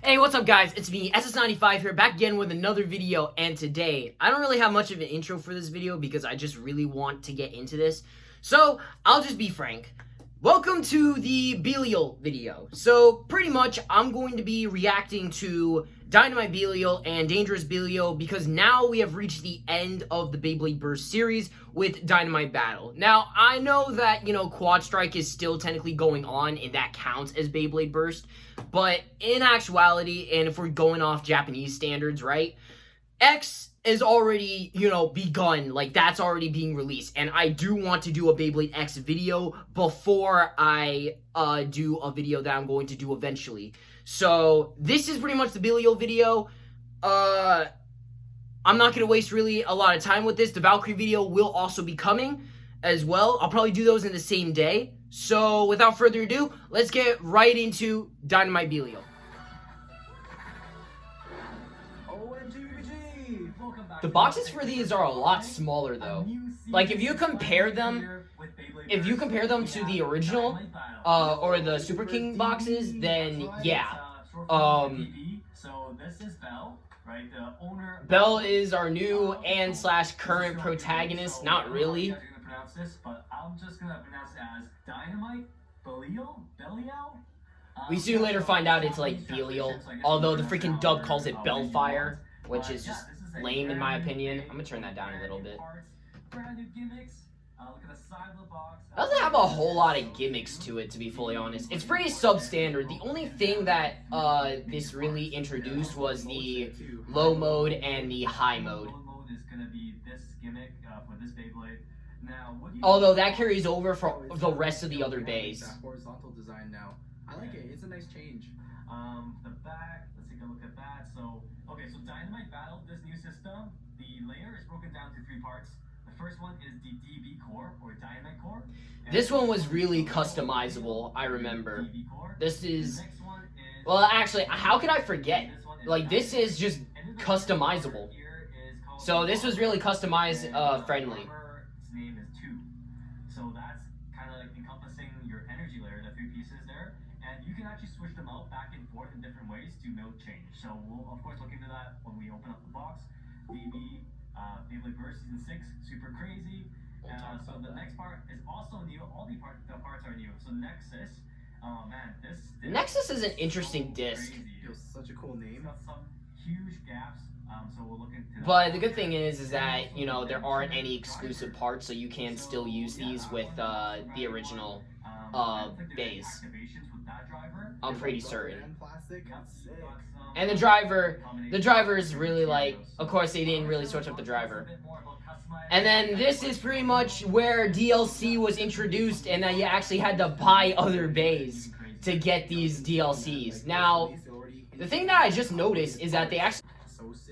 Hey, what's up guys? It's me, SS95 here, back again with another video, and today, I don't really have much of an intro for this video because I just really want to get into this. So, I'll just be frank. Welcome to the Belial video. So, pretty much, I'm going to be reacting to Dynamite Belial and Dangerous Belial because now we have reached the end of the Beyblade Burst series with Dynamite Battle. Now, I know that, Quad Strike is still technically going on and that counts as Beyblade Burst, but in actuality, and if we're going off Japanese standards, right, X is already, begun. Like, that's already being released. And I do want to do a Beyblade X video before I do a video that I'm going to do eventually. So, this is pretty much the Belial video. I'm not going to waste really a lot of time with this. The Valkyrie video will also be coming as well. I'll probably do those in the same day. So, without further ado, let's get right into Dynamite Belial. The boxes for these are a lot smaller though. Like if you compare them to the original or the Super King boxes, then yeah. Belle is our new and / current protagonist. Not really. But I'm just gonna pronounce it as Dynamite, Belial. We soon later find out it's like Belial, although the freaking dub calls it Bellfire, which is just lame in my opinion. I'm gonna turn that down a little bit. It doesn't have a whole lot of gimmicks to it, to be fully honest. It's pretty substandard. The only thing that this really introduced was the low mode and the high mode. Although that carries over for the rest of the other bays. Horizontal design now. I like it. It's a nice change. The back, let's take a look at that. So Dynamite Battle, this new system, the layer is broken down to 3 parts. The first one is the DB core, or Dynamite core. This one was really customizable, I remember. This is... Well, actually, how could I forget? Like, this is just customizable. So this was really customize friendly. Its name is 2. So that's kind of like encompassing your energy layer, the 3 pieces there. And you can actually switch them out back and forth in different ways to mode change. So we'll, of course, look into that when we open up the box. Beyblade Burst Season 6, super crazy. So the next part is also new. All the parts are new. So Nexus, oh man, this Nexus is an interesting disc. It's such a cool name. It's got some huge gaps. So we'll look into that. But the good thing is that, there aren't any exclusive parts, so you can still use these with the original bays. I'm pretty certain. And the driver is really like, of course they didn't really switch up the driver. And then this is pretty much where DLC was introduced and that you actually had to buy other bays to get these DLCs. Now, the thing that I just noticed is that they actually...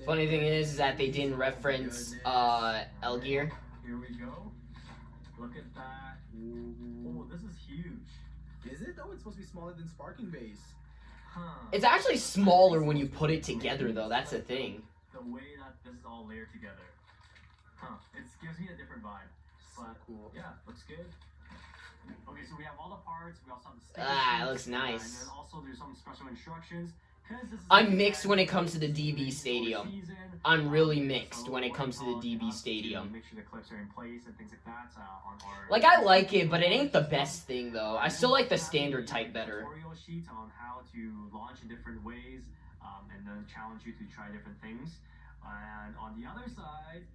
Funny thing is that they didn't reference Elgear. Here we go. Look at that. Oh, this is huge. Is it though? It's supposed to be smaller than Sparking Base. Huh. It's actually smaller when you put it together though, that's the thing. The way that this is all layered together. Huh. It gives me a different vibe. But cool. Yeah, looks good. Okay, so we have all the parts, we also have the stickers. Ah, it looks nice. And then also there's some special instructions. I'm mixed when it comes to the DB Stadium. I'm really mixed when it comes to the DB Stadium. Make sure the clips are in place and things like that. Like, I like it, but it ain't the best thing, though. I still like the standard type better. Tutorial sheet on how to launch in different ways, and then challenge you to try different things. And on the other side,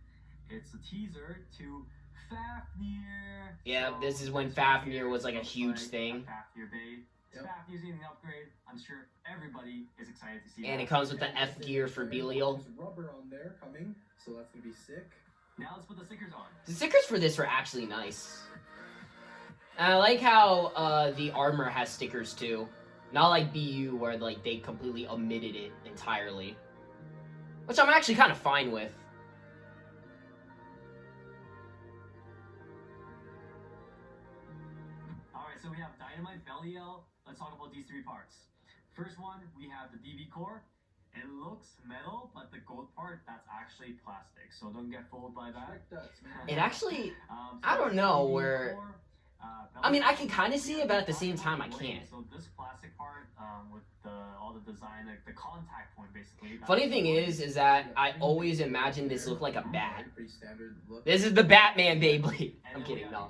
it's a teaser to Fafnir. Yeah, this is when Fafnir was like a huge thing. Fafnir Bay. Fafnir's getting an upgrade. I'm sure everybody is excited to see and that. It comes with the F gear for Belial. There's rubber on there coming, so that's gonna be sick. Now let's put the stickers on. The stickers for this were actually nice. And I like how the armor has stickers too. Not like BU where like they completely omitted it entirely. Which I'm actually kind of fine with. Alright, so we have Dynamite, Belial. Let's talk about these 3 parts. First one, we have the DB core. It looks metal, but the gold part, that's actually plastic. So don't get fooled by that. It actually, I don't know where... I mean, I can kind of see it, but at the same time, I can't. So this plastic part with all the design, like the contact point, basically. Funny thing is that I always imagined this looked like a bat. Pretty standard look. This is the Batman Beyblade. I'm kidding, no.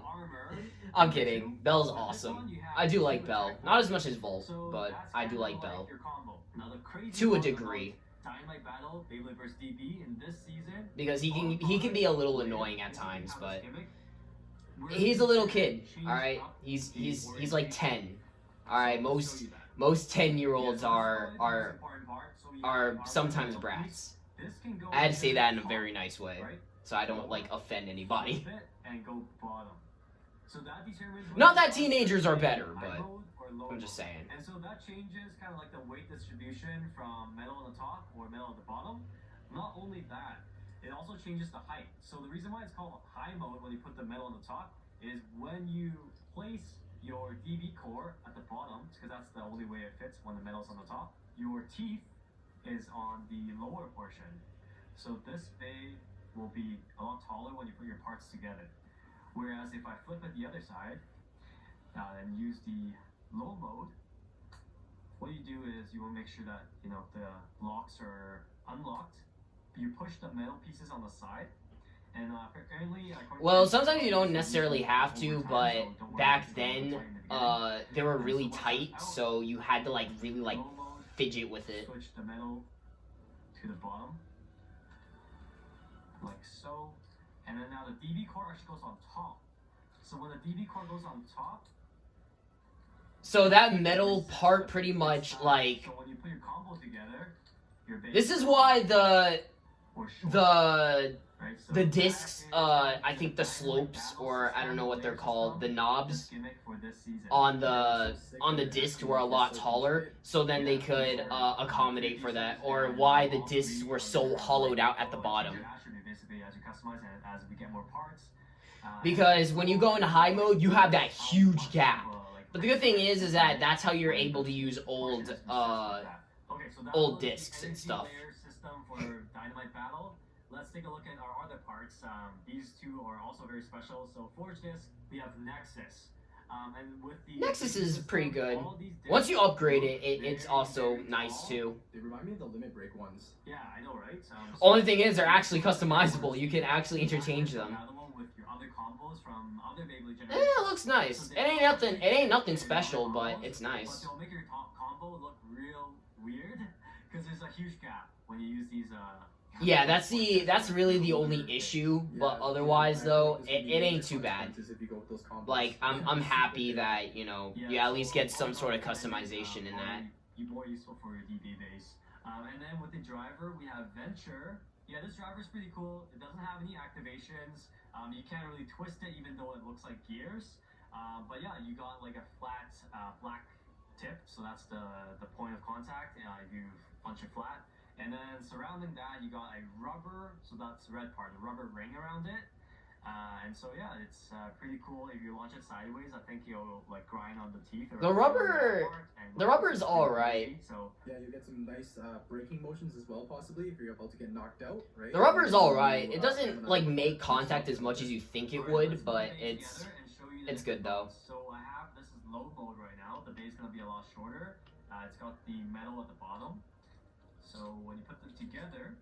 I'm kidding. Bell's awesome. I do like Bell. Not as much as Volt, but I do like Bell. To a degree. Dynamite battle, Beyblade Burst DB in this season. Because he can be a little annoying at times, but he's a little kid, all right. He's like 10, all right. Most 10-year-olds are sometimes brats. I had to say that in a very nice way, so I don't like offend anybody. Not that teenagers are better, but I'm just saying. And so that changes kind of like the weight distribution from metal on the top or metal at the bottom. Not only that, it also changes the height. So the reason why it's called high mode when you put the metal on the top is when you place your DB core at the bottom, because that's the only way it fits when the metal's on the top, your teeth is on the lower portion. So this bay will be a lot taller when you put your parts together. Whereas if I flip it the other side and use the low mode, what you do is you will make sure that the locks are unlocked. You push the metal pieces on the side, and apparently. Well, sometimes you don't necessarily have to, but back then, they were really tight, so you had to really fidget with it. Switch the metal to the bottom, like so, and then now the DB core actually goes on top. So when the DB core goes on top. So that metal part pretty much So when you put your combo together, this is why the discs, I think the slopes, or I don't know what they're called, the knobs on the discs were a lot taller, so then they could accommodate for that, or why the discs were so hollowed out at the bottom. Because when you go into high mode, you have that huge gap. But the good thing is that that's how you're able to use old discs and stuff. System for Dynamite battle. Let's take a look at our other parts. These two are also very special. So Forge Disc, we have Nexus. And with the Nexus is pretty good. Once you upgrade it, it's also nice too. They remind me of the Limit Break ones. Yeah, I know, right? Only thing is, they're actually customizable. You can actually interchange them. With your other combos from other Beyblade generations. It looks nice. It ain't nothing special, but it's nice. But they'll make your combo look real weird because there's a huge gap when you use these. Yeah, that's really the only issue. But otherwise, though, it ain't too bad. Like I'm happy that you at least get some sort of customization in that. More useful for your DB base. And then with the driver, we have Venture. Yeah, this driver is pretty cool. It doesn't have any activations. You can't really twist it, even though it looks like gears. But yeah, you got like a flat black tip, so that's the point of contact. You punch it flat. And then surrounding that, you got a rubber, so that's the red part, the rubber ring around it. And so yeah, it's pretty cool. If you launch it sideways, I think you'll like grind on the teeth. The rubber is all right. So yeah, you get some nice braking motions as well, possibly if you're about to get knocked out, right? The rubber is all right. It doesn't like make contact as much as you think it would, but it's good though. So this is low mode right now. The base is gonna be a lot shorter. It's got the metal at the bottom. So when you put them together,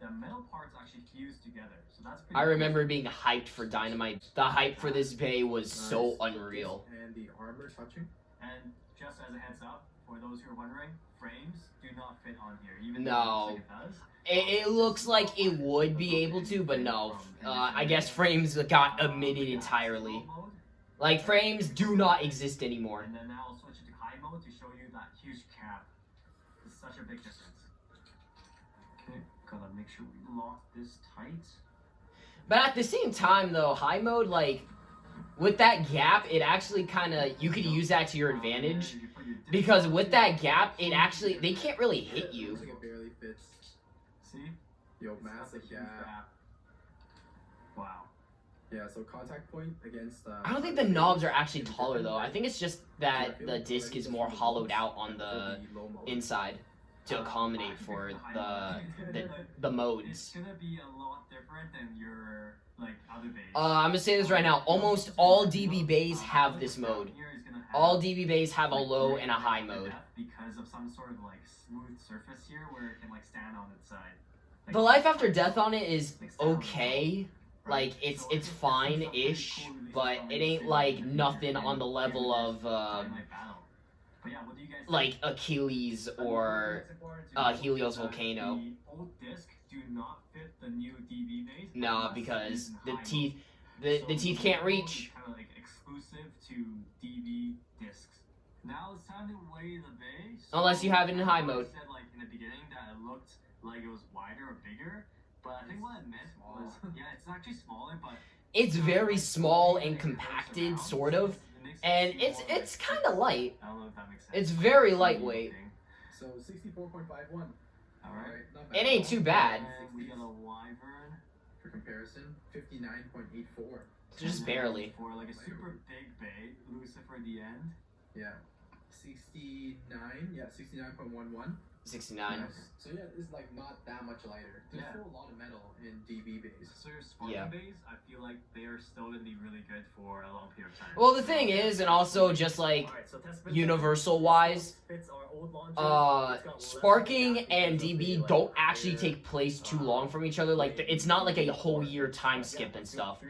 the metal parts actually fuse together. So that's pretty I remember being hyped for Dynamite. The hype for this bay was so unreal. And the armor touching. And just as a heads up, for those who are wondering, frames do not fit on here. Even no. Though It looks like it would be able to, but no. I guess frames got omitted entirely. Like, frames do not exist anymore. And then now I'll switch it to high mode to show you that huge cap. It's such a big difference. Okay, gotta make sure we lock this tight. But at the same time, though, high mode, like, with that gap, it actually kind of, you could use that to your advantage. Because with that gap, it actually, they can't really hit you. Looks like it barely fits. See? Yo, massive gap. Wow. Yeah, so contact point against... I don't think the knobs are actually taller, though. I think it's just that the disc is more hollowed out on the inside. to accommodate for the modes. It's gonna be a lot different than your like other bays. I'm gonna say this right now. Almost all DB bays have this mode. All DB bays have a low and a high mode. Because of some sort of like smooth surface here where it can like stand on its side. The life after death on it is okay. Like it's fine-ish, but it ain't like nothing on the level of like Achilles or Helios Volcano. The old disc do not fit the new DB base. No, because the teeth can't reach. Kind of like exclusive to DB discs. Now it's time to weigh the base. Unless you have it in high mode. I said like in the beginning that it looked like it was wider or bigger, but I think what it meant was it's actually smaller, but it's very small and compacted, sort of, and it's kind of light. I don't know if that makes sense. It's very lightweight. So 64.51. Alright. Not bad. It ain't too bad. And we got a wyvern. For comparison, 59.84. Just barely. For like a super big bay, Lucifer the end. Yeah. 69. Yeah, 69.11. 69. So yeah, it's like not that much lighter. There's still a lot of metal in DB bays. So your sparking bays, I feel like they are still gonna be really good for a long period of time. Well, the thing is, and also just like universal-wise, sparking and DB don't actually take place too long from each other. Like it's not like a whole year time skip and stuff.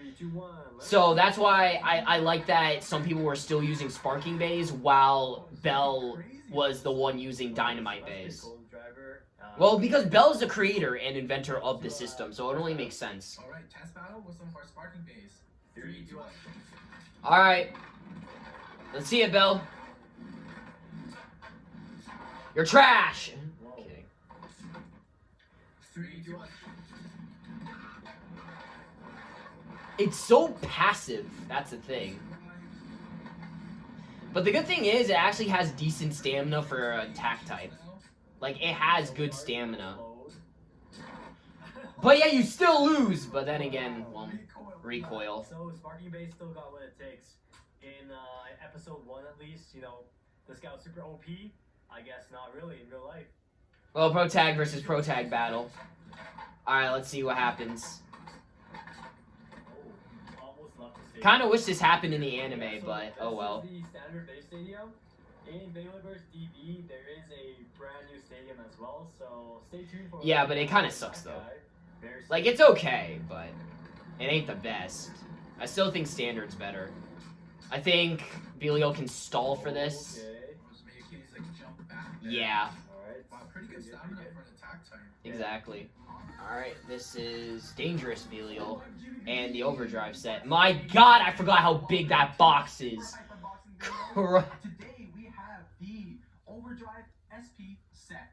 So that's why I like that some people were still using sparking bays while Bell was the one using Dynamite bays. Well, because Bell is the creator and inventor of the system, so it only makes sense. Alright, test battle with some of our sparking bays. 3, 2, 1. Alright. Let's see it, Bell. You're trash! Kidding. 3, 2, 1. It's so passive, that's the thing. But the good thing is, it actually has decent stamina for an attack type. Like, it has good stamina. But yeah, you still lose! But then again, well, recoil. So, Sparking Base still got what it takes. In episode 1 at least, you know, this guy was super OP. I guess not really in real life. Well, Pro Tag versus Pro Tag battle. Alright, let's see what happens. Kind of wish this happened in the anime, but oh well. This is the standard base stadium. In Beyblade Burst DB, there is a brand new stadium as well, so stay tuned for. Yeah, but it kind of sucks though. Like it's okay, but it ain't the best. I still think standard's better. I think Belial can stall for this. Yeah. Alright. Wow, pretty good stamina for an attack type. Exactly. Alright, this is Dangerous Belial and the Overdrive set. My god, I forgot how big that box is. Today we have the Overdrive SP set.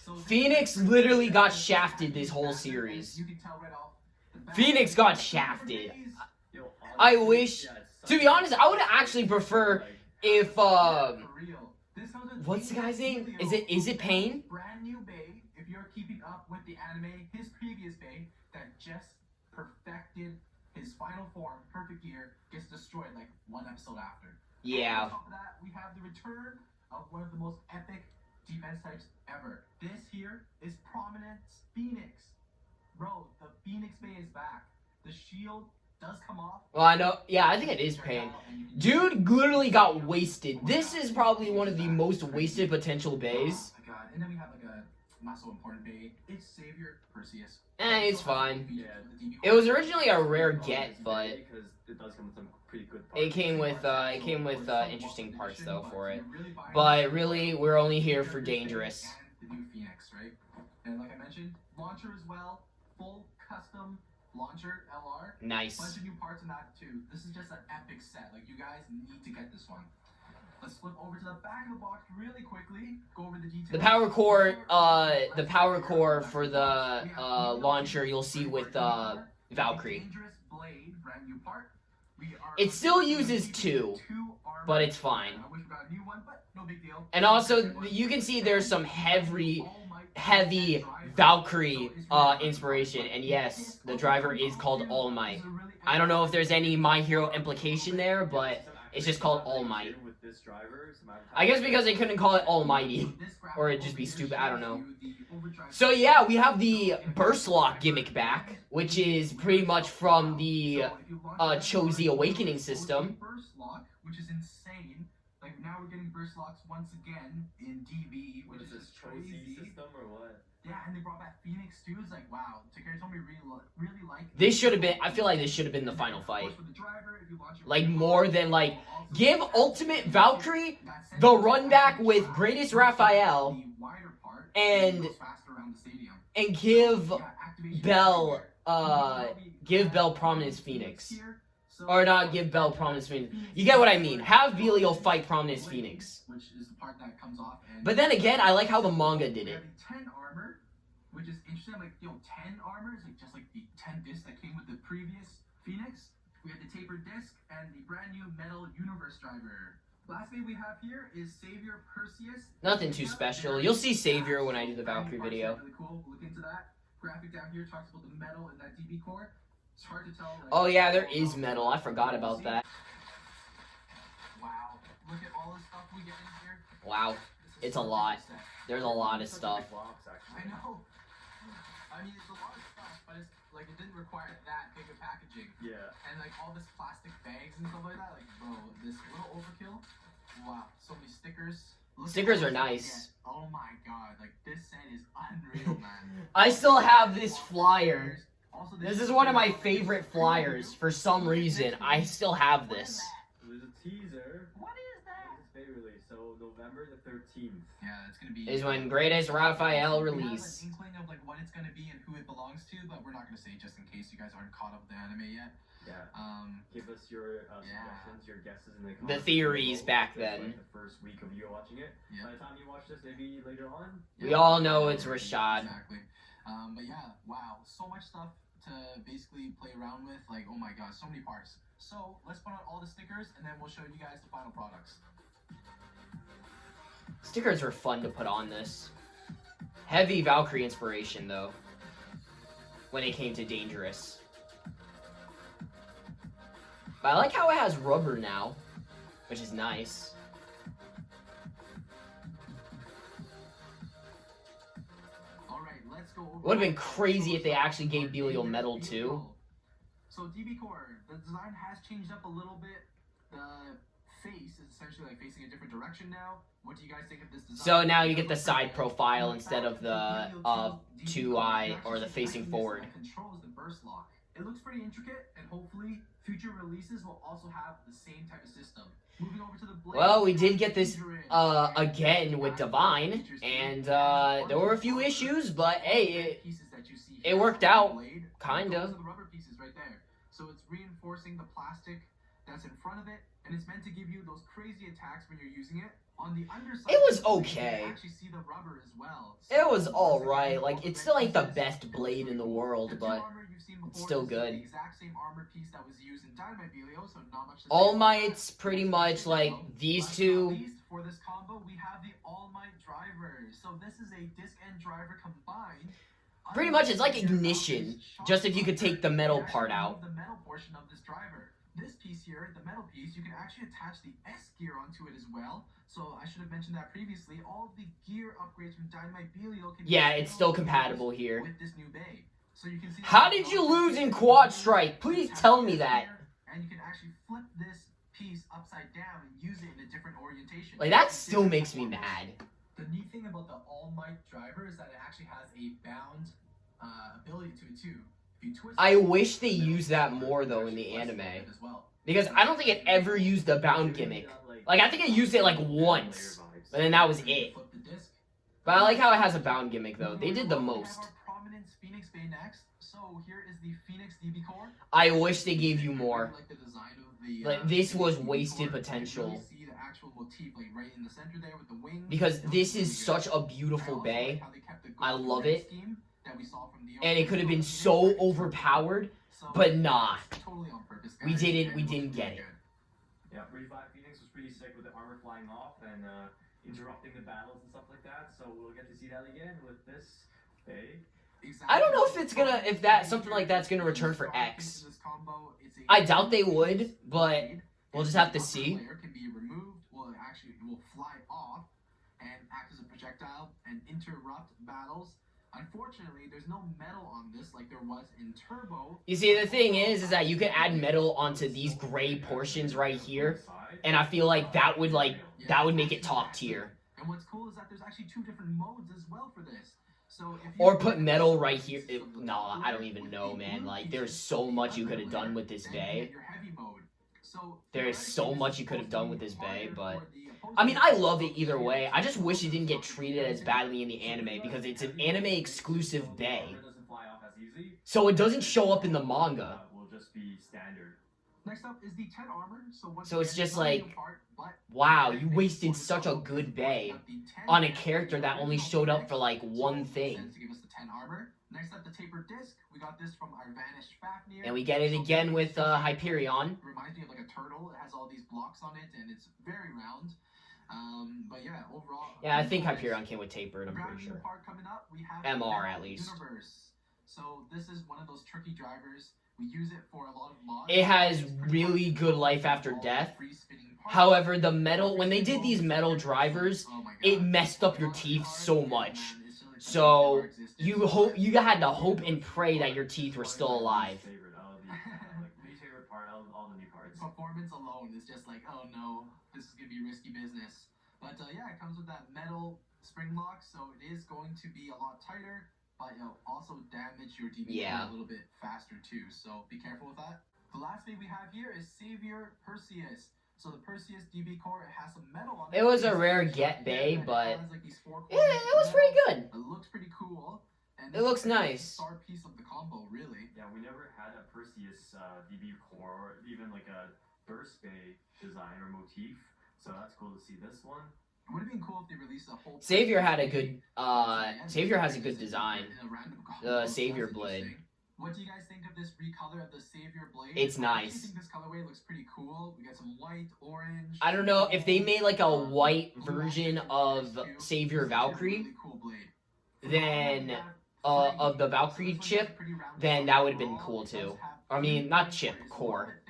So Phoenix literally got shafted this whole series. You can tell right off the bat. Phoenix got shafted. I wish, to be honest, I would actually prefer if, what's the guy's name? Is it Pain? Brand new bay, if you're keeping up with the anime, his previous bay that just perfected his final form, perfect gear, gets destroyed like one episode after. Yeah. On top of that, we have the return of one of the most epic defense types ever. This here is Prominence Phoenix. Bro, the Phoenix bay is back. The shield does come off. Well, I know. Yeah, I think it is Pain. Dude literally got wasted. This is probably one of the most wasted potential bays. Oh my god. And then we have like a not so important bay. It's Savior Perseus. It's fine. Yeah. It was originally a rare get, but because it does come with some pretty good it came with interesting parts though for it. But really, we're only here for Dangerous. The new Phoenix, right? And like I mentioned, launcher as well, full custom launcher LR. Nice. Bunch of new parts in that too. This is just an epic set. Like you guys need to get this one. Let's flip over to the back of the box really quickly. Go over the details. The power core for the launcher you'll see with Valkyrie. Dangerous blade, brand new part. It still uses two, but it's fine. I wish we got a new one, but no big deal. And also, you can see there's some heavy Valkyrie inspiration, and yes, the driver is called All Might. I don't know if there's any My Hero implication there, but it's just called All Might. this driver. I guess because they couldn't call it Almighty. Or it'd just be stupid, I don't know. So yeah, we have the Burst Lock gimmick back, which is pretty much from the Chozy Awakening system. Burst Lock, which is insane. Like now we're getting Burst Locks once again in DB, which is just crazy. System or what? Yeah, and they brought back Phoenix too. It's like wow. Takari told me really like. This should have been. I feel like this should have been the final fight. Like more than like give Ultimate Valkyrie the run back with Greatest Raphael and give Bell Prominence Phoenix. Or not give Bell Prominence Phoenix. You get what I mean. Have Belial fight Prominence Phoenix. But then again, I like how the manga did it. 10 armor, which is interesting. Like, 10 armor is like just like the 10 discs that came with the previous Phoenix. We had the tapered disc and the brand new metal universe driver. Lastly, we have here is Savior Perseus. Nothing too special. You'll see Savior when I do the Valkyrie video. Really cool. Look into that. Graphic down here talks about the metal in that DB core. It's hard to tell. Like, Oh yeah, there is metal. I forgot about that. Wow. Look at all the stuff we get in here. Wow. It's a lot. There's a lot of stuff. I know. I mean, it's a lot of stuff, but it's like it didn't require that big of packaging. Yeah. And like all this plastic bags and stuff like that, like bro, this little overkill. Wow, so many stickers. Stickers are nice. Oh my god, like this set is unreal, man. I still have this flyer. This is one of my favorite flyers. For some reason, I still have this. There's a teaser. What is that? It's Bay release, so November the 13th. Yeah, it's gonna be. Is when Greatest Raphael We have release. an inkling of like what it's gonna be and who it belongs to, but we're not gonna say just in case you guys aren't caught up with the anime yet. Yeah. Give us your suggestions, your guesses in the The comments. theories back then. Like the first week of you watching it. Yeah. By the time you watch this, maybe later on. We all know it's Rashad. Exactly. But yeah, wow, so much stuff to basically play around with. Like, oh my god, so many parts. So let's put on all the stickers and then we'll show you guys the final products. Stickers were fun to put on this. Heavy Valkyrie inspiration though. When it came to Dangerous. But I like how it has rubber now, which is nice. Alright, let's go over. It would have been crazy if they actually gave Belial metal too. So DB Core, the design has changed up a little bit. The face is essentially like facing a different direction now. What do you guys think of this design? So now you get the side profile instead of the two eye or the facing forward. Controls the burst lock. It looks pretty intricate, and hopefully future releases will also have the same type of system. Moving over to the blade. Well, we did get this again with Divine, and there were a few issues, but hey, it worked out, kinda. Those are the rubber pieces right there. So it's reinforcing the plastic that's in front of it, and it's meant to give you those crazy attacks when you're using it. On the underside, It was you can okay. actually see the rubber as well. It was alright. Like, it still ain't the best blade in the world, The two but armor you've seen before, it's still this is good. The exact same armor piece that was used in Dynamite Belial, so not much to say All about Might's that. pretty much like these Last but not two. least, for this combo, we have the All Might driver. So this is a disc and driver combined. Pretty much, it's like ignition, just if you could take the metal part out. The metal portion of this driver. This piece here, the metal piece, you can actually attach the S gear onto it as well. So I should have mentioned that previously. All of the gear upgrades from Dynamite Belial can Yeah, it's still compatible here. with this new bay. So you can see How did you lose in Quad Strike? Please tell me that. And you can actually flip this piece upside down and use it in a different orientation. Like, that still makes me mad. The neat thing about the All Might driver is that it actually has a bound ability to it too. If you twist I it, wish they then used that it's more though in actually the flexible anime. as well. Because I don't think it ever used the bound gimmick. Like, I think it used it like once, but then that was it. Flip the disc. But I like how it has a bound gimmick though. They did the We have most. our Prominence Phoenix Bay next. So here is the Phoenix DB core. I wish they gave you more. Like the design of the, Like, this was DB wasted core. potential. You really see the actual motif like right in the center there with the wings. Because It looks this really is good. such a I beautiful also bay. like how they kept the I gold love red it. scheme that we saw from the And it could have been original. so overpowered, So, but nah. totally on purpose, We guys, didn't- and we it looks didn't get really it. good. Yeah, Revive Phoenix was pretty sick with the armor flying off and interrupting the battles and stuff like that. So we'll get to see that again with this bay. I don't know if it's gonna, if that, something like that's gonna return for X. I doubt they would, but We'll just have to The upper see. layer can be removed. Well, actually, it will fly off and act as a projectile and interrupt battles. Unfortunately, there's no metal on this like there was in Turbo. You see, the thing is that you can add metal onto these gray portions right here, and I feel like that would make it top tier. And what's cool is that there's actually 2 different modes as well for this. So if you Or put metal right here. Nah, I don't even know, man. Like, there's so much you could have done with this bay. There is so much you could have done with this bay, but I mean, I love it either way. I just wish it didn't get treated as badly in the anime because it's an anime exclusive bay, so it doesn't show up in the manga. Will just be standard. Next up is the 10 armor. So it's just like, wow, you wasted such a good bay on a character that only showed up for like one thing. To give us the 10 armor. Next up, the tapered disc. We got this from our vanished Fafnir. And we get it again with Hyperion. Reminds me of like a turtle. It has all these blocks on it, and it's very round. But yeah, overall. Yeah, I think Hyperion came with tapered, I'm pretty sure. Part coming up, we have MR at least. Universe. So this is one of those tricky drivers. We use it for a lot of mods. It has really good life after death. However, the metal, when they did these metal drivers, it messed up your teeth so much. So you had to hope and pray that your teeth were still alive. Favorite part of all the new parts. Performance alone is just like, oh no, this is gonna be risky business. But yeah, it comes with that metal spring lock, so it is going to be a lot tighter, but it'll also damage your DB a little bit faster too. So be careful with that. The last thing we have here is Savior Perseus. So the Perseus DB core, it has some metal on it. It was a rare get bay, but it was pretty good. It looks pretty cool. And it looks nice. Star piece of the combo, really. Yeah, we never had a Perseus DB core, or even like a burst bay design or motif. So that's cool to see this one. It would have been cool if they released a whole. Savior had a good. Savior has a good design. The Savior blade. What do you guys think of this recolor of the Savior blade? It's nice. I think this colorway looks pretty cool. We got some white, orange. I don't know if they made like a white version of Savior Valkyrie, then of the Valkyrie chip, then that would have been cool too. I mean, not chip, core.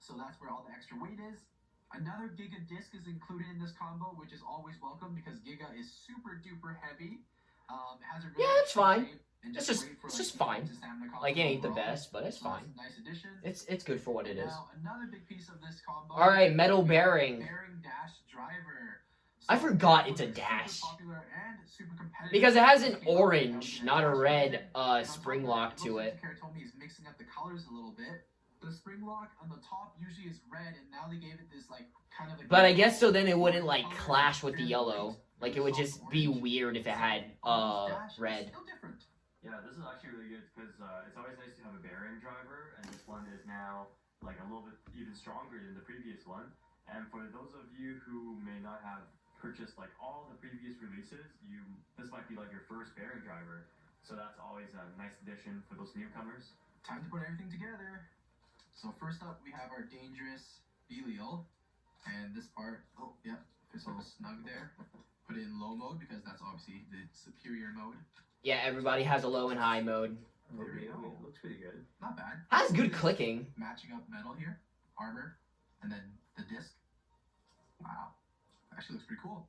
So that's where all the extra weight is. Another Giga disc is included in this combo, which is always welcome because Giga is super duper heavy. It has a really it's fine. shape. It's just fine. Like, it ain't the best, but it's fine. Nice addition. It's good for what it is. Now, another big piece of this combo. All right, metal bearing. Bearing dash driver. I forgot it's a dash because it has an orange, not a red, spring lock to it. Told me he's mixing up the colors a little bit. The spring lock on the top usually is red, and now they gave it this like kind of. But I guess so. Then it wouldn't like clash with the yellow. Like, it would just be weird if it had red. Yeah, this is actually really good because it's always nice to have a bearing driver, and this one is now like a little bit even stronger than the previous one. And for those of you who may not have purchased like all the previous releases, this might be like your first bearing driver. So that's always a nice addition for those newcomers. Time to put everything together. So first up, we have our dangerous Belial, and this part, fits a little snug there. Put it in low mode because that's obviously the superior mode. Yeah, everybody has a low and high mode. There we go. It looks pretty good. Not bad. Has good clicking. Matching up metal here, armor, and then the disc. Wow, actually looks pretty cool.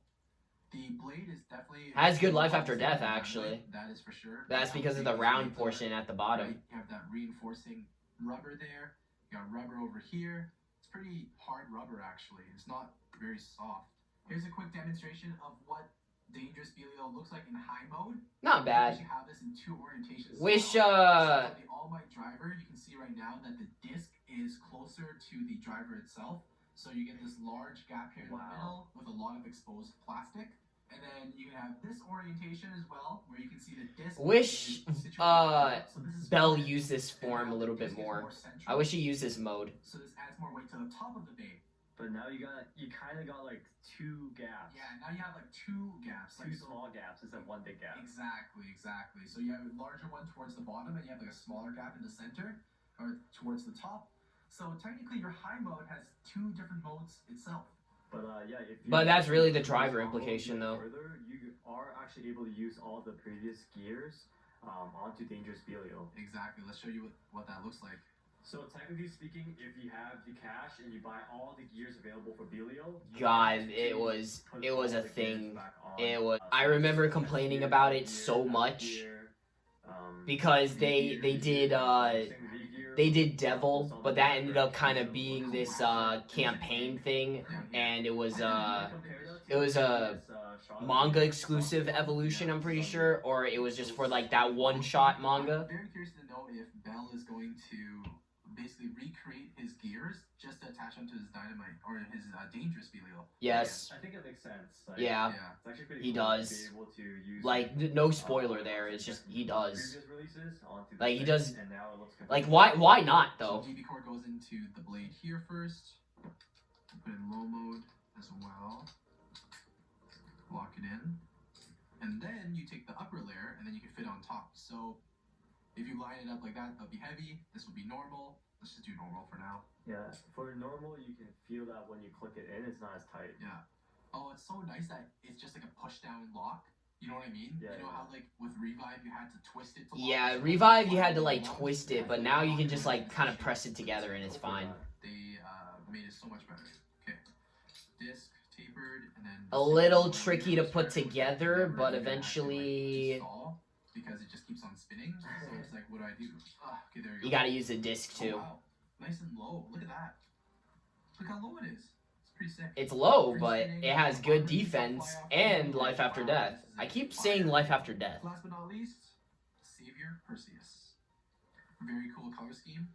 The blade is definitely has good life after death. Actually, that is for sure. That's because of the round portion at the bottom. Right? You have that reinforcing rubber there. You got rubber over here. It's pretty hard rubber actually. It's not very soft. Here's a quick demonstration of what Dangerous Belial looks like in high mode. Not bad. You have this in 2 orientations. Wish So the All Might driver, you can see right now that the disc is closer to the driver itself. So you get this large gap here in the middle with a lot of exposed plastic. And then you have this orientation as well, where you can see the disc. Wish Bell used this form a little bit more. I wish he used this mode. So this adds more weight to the top of the bay. But now you kind of got like 2 gaps. Yeah, now you have like 2 gaps. 2 small gaps instead of 1 big gap. Exactly. So you have a larger one towards the bottom, and you have like a smaller gap in the center, or towards the top. So technically, your high mode has 2 different modes itself. But but that's really the driver implication, though. Further, you are actually able to use all the previous gears onto Dangerous Belial. Exactly. Let's show you what that looks like. So technically speaking, if you have the cash and you buy all the gears available for Belial, God, it was a thing. It was. I remember complaining about it so much because they did Devil, but that ended up kind of being this campaign thing, and it was a manga exclusive evolution, I'm pretty sure, or it was just for like that one shot manga. I'm very curious to know if Bell is going to basically recreate his gears just to attach them to his Dynamite or his dangerous Belial. Yes. I think it makes sense. Like, Yeah. It's actually pretty He cool does. To be able to use, like, no spoiler there. It's just he does. previous releases onto the Like, he thing, does. and now it looks Like, completely why not though? So GB core goes into the blade here first. Put in low mode as well. Lock it in. And then you take the upper layer and then you can fit on top. So if you line it up like that, that'll be heavy. This will be normal. Let's just do normal for now. Yeah, for normal, you can feel that when you click it in, it's not as tight. Yeah. Oh, it's so nice that it's just like a push down lock. You know what I mean? Yeah, you know yeah. how like with Revive you had to twist it to lock Yeah, it? Revive you had to like twist it, but now you can just like kind of press it together and it's fine. They made it so much better. Okay. Disc tapered and then A little tricky to put together, but eventually install because it just keeps on spinning. So it's like, what do I do? Okay, there you go. you gotta use a disc Oh, too. wow. Nice and low. Look at that. Look how low it is. It's pretty sick. It's low, but it has good defense and life after death. I keep saying life after death. Last but not least, Savior Perseus. Very cool color scheme.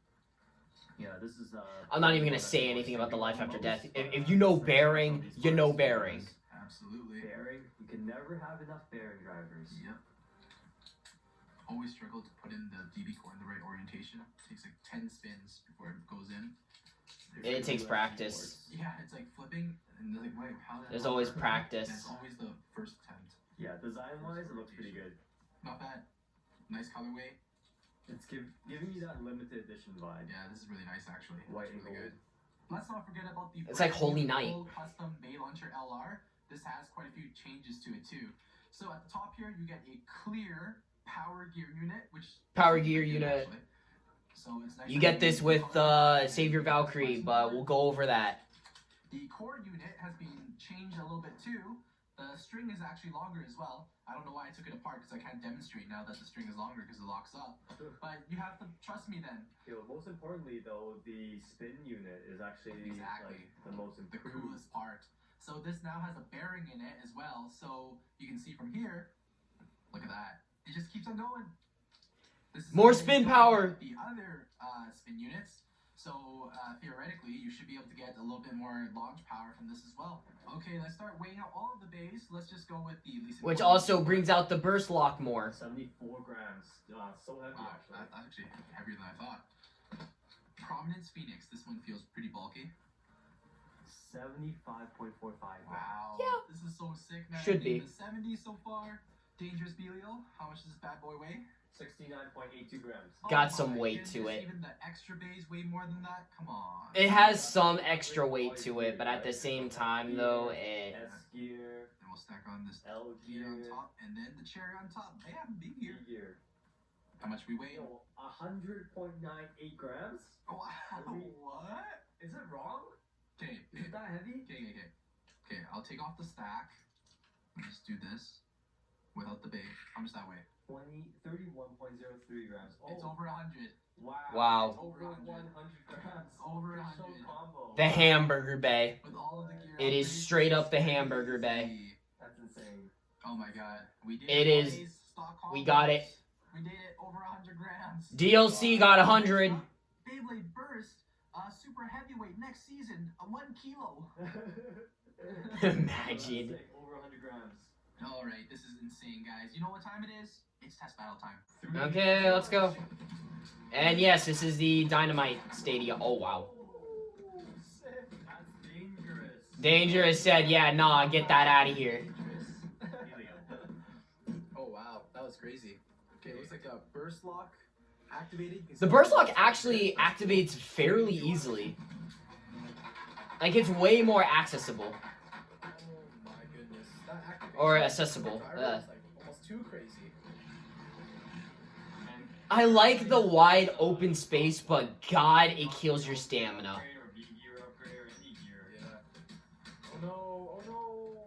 Yeah, this is. I'm not even gonna say anything about the life after death. If you know bearing, you know bearing. Absolutely. Bearing, you can never have enough bearing drivers. Yep. Always struggle to put in the DB core in the right orientation. Takes like 10 spins before it goes in. It takes practice. Yeah, it's like flipping and like, wait, how did There's always practice. That's always the first attempt. Yeah, design-wise, it looks pretty good. Not bad. Nice colorway. It's giving you that limited edition vibe. Yeah, this is really nice actually. White It's really and good. Let's not forget about the It's like Holy Night. full custom Bay Launcher LR. This has quite a few changes to it too. So at the top here, you get a clear power gear unit, which Power gear unit. actually. So it's nice You that get this with Savior Valkyrie, but we'll go over that. The core unit has been changed a little bit too. The string is actually longer as well. I don't know why I took it apart because I can't demonstrate now that the string is longer because it locks up. But you have to trust me then. Yeah, well, most importantly, though, the spin unit is actually Exactly. like, the most The improved. coolest part. So this now has a bearing in it as well. So you can see from here, look at that. It just keeps on going. This is More something spin you don't power. have with the other spin units. So theoretically, you should be able to get a little bit more launch power from this as well. Okay, let's start weighing out all of the bays. Let's just go with the least Which important. also brings out the burst lock more. 74 grams. So heavy, Wow, actually. that's actually heavier than I thought. Prominence Phoenix. This one feels pretty bulky. 75.45 grams. Wow. Yeah. This is so sick, man. Should be. In the 70s so far. Dangerous Belial. How much does this bad boy weigh? 69.82 grams. Got Oh some my weight to goodness, it. Even the extra bays weigh more than that? Come on. It has some extra weight to it, but at the same time, though, it. S gear, Then we'll stack on this L gear on gear, top, and then the cherry on top. Bam, big B gear. gear. How much we weigh? Yo, 100.98 grams? Oh, wow. What? Is it wrong? Okay. Is it that heavy? Okay, I'll take off the stack. I'll just do this. Without the bay. How much that weigh? 31.03 grams. Oh, It's over 100. wow. Wow. It's over 100 grams. Over Fish 100. combo. The hamburger bay. With all of the gear. It is upgrades, straight up the it's hamburger bay. easy. That's insane. Oh my god. We did It it. is. boys. Stock We got it. combos. We did it over 100 grams. DLC got 100. Beyblade Burst, super heavyweight next season, 1 kilo. Imagine. Sick, over 100 grams. Alright, this is insane, guys. You know what time it is? It's test battle time. Okay, let's go. And yes, this is the Dynamite Stadium. Oh, wow. Sick. That's dangerous. Dangerous said, yeah, nah, get that out of here. Oh wow, that was crazy. Okay, it looks like a burst lock activated. The burst lock actually activates fairly easily. Like, it's way more accessible. Oh my goodness. That activation Or accessible. of the gyro is, like almost too crazy. I like the wide open space, but God, it kills your stamina. Oh no.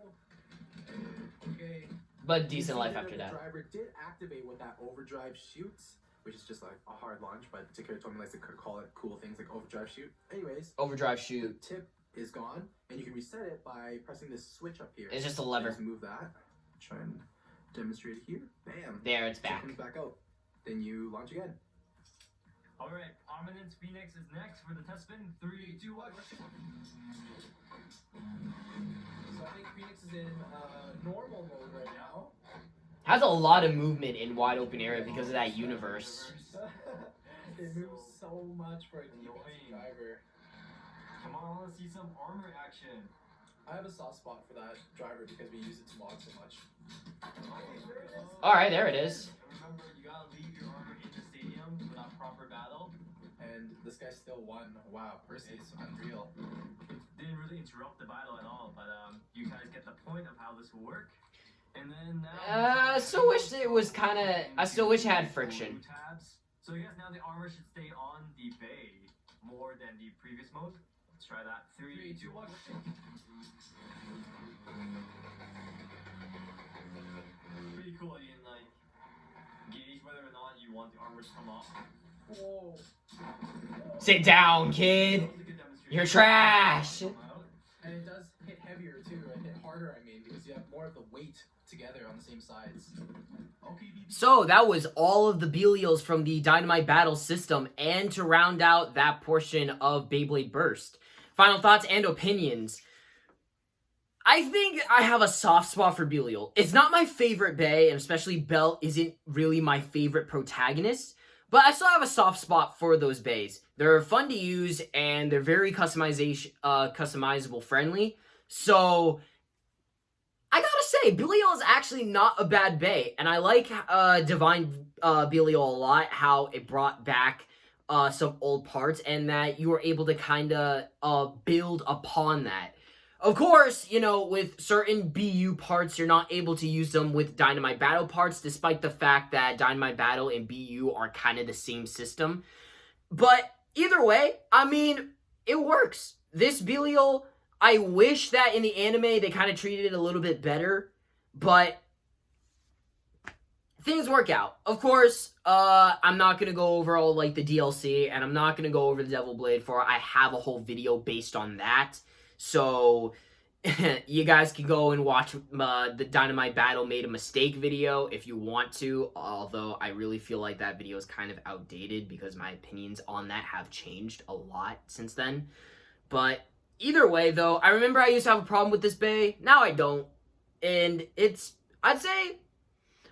Okay. But decent life after that. The driver did activate what that overdrive shoots, which is just like a hard launch, but Takara told me likes to call it cool things like overdrive shoot. Anyways, Overdrive shoot. the tip is gone, and you can reset it by pressing this switch up here. It's just a lever. Just move that. Try and demonstrate it here. Bam. There, it's back. It comes back out. Then you launch again. Alright, Prominence Phoenix is next for the test spin. 3, 2, 1. So I think Phoenix is in normal mode right now. Has a lot of movement in wide open area because of that universe. It moves so much for a defensive driver. Come on, I want to see some armor action. I have a soft spot for that driver because we use it to mod so much. Alright, there it is. Remember, you gotta leave your armor in the stadium without proper battle. And this guy still won. Wow, Percy is unreal. Didn't really interrupt the battle at all, but you guys get the point of how this will work. And then now, I still wish it was kind of. I still wish it had friction. Tabs. So I guess now the armor should stay on the bay more than the previous mode. Let's try that. 3, 2, 1. Pretty cool. You can like gauge whether or not you want the armor to come off. Whoa. Sit down, kid. That was a good demonstration. You're trash. And it does hit heavier too, or hit harder, I mean, because you have more of the weight together on the same sides. Okay, So that was all of the Belials from the Dynamite Battle system, and to round out that portion of Beyblade Burst. Final thoughts and opinions. I think I have a soft spot for Belial. It's not my favorite Bay, and especially Belle isn't really my favorite protagonist, but I still have a soft spot for those Bays. They're fun to use, and they're very customizable friendly. So I gotta say, Belial is actually not a bad Bay, and I like Divine Belial a lot, how it brought back some old parts, and that you were able to kind of build upon that. Of course, you know, with certain BU parts, you're not able to use them with Dynamite Battle parts, despite the fact that Dynamite Battle and BU are kind of the same system. But either way, I mean, it works. This Belial, I wish that in the anime they kind of treated it a little bit better, but things work out. Of course, I'm not going to go over all, like, the DLC, and I'm not going to go over the Devil Blade 4. I have a whole video based on that. So, you guys can go and watch the Dynamite Battle Made a Mistake video if you want to, although I really feel like that video is kind of outdated because my opinions on that have changed a lot since then. But either way, though, I remember I used to have a problem with this Bay. Now I don't. And I'd say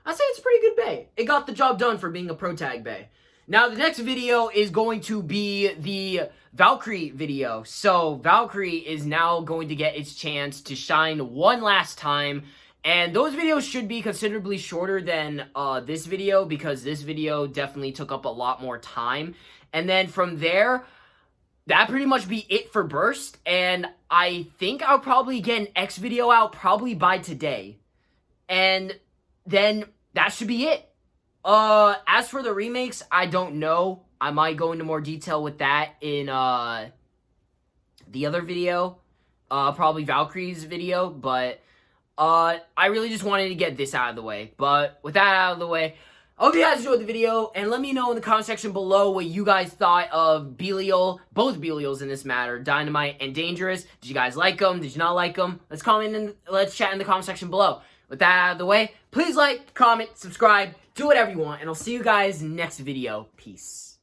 it's a pretty good Bay. It got the job done for being a Pro Tag Bay. Now, the next video is going to be the Valkyrie video. So, Valkyrie is now going to get its chance to shine one last time. And those videos should be considerably shorter than this video, because this video definitely took up a lot more time. And then from there, that pretty much be it for Burst. And I think I'll probably get an X video out probably by today. And then that should be it. As for the remakes, I don't know. I might go into more detail with that in, the other video. Probably Valkyrie's video, but, I really just wanted to get this out of the way. But, with that out of the way, I hope you guys enjoyed the video, and let me know in the comment section below what you guys thought of Belial, both Belials in this matter, Dynamite and Dangerous. Did you guys like them? Did you not like them? Let's comment and let's chat in the comment section below. With that out of the way, please like, comment, subscribe, do whatever you want, and I'll see you guys next video. Peace.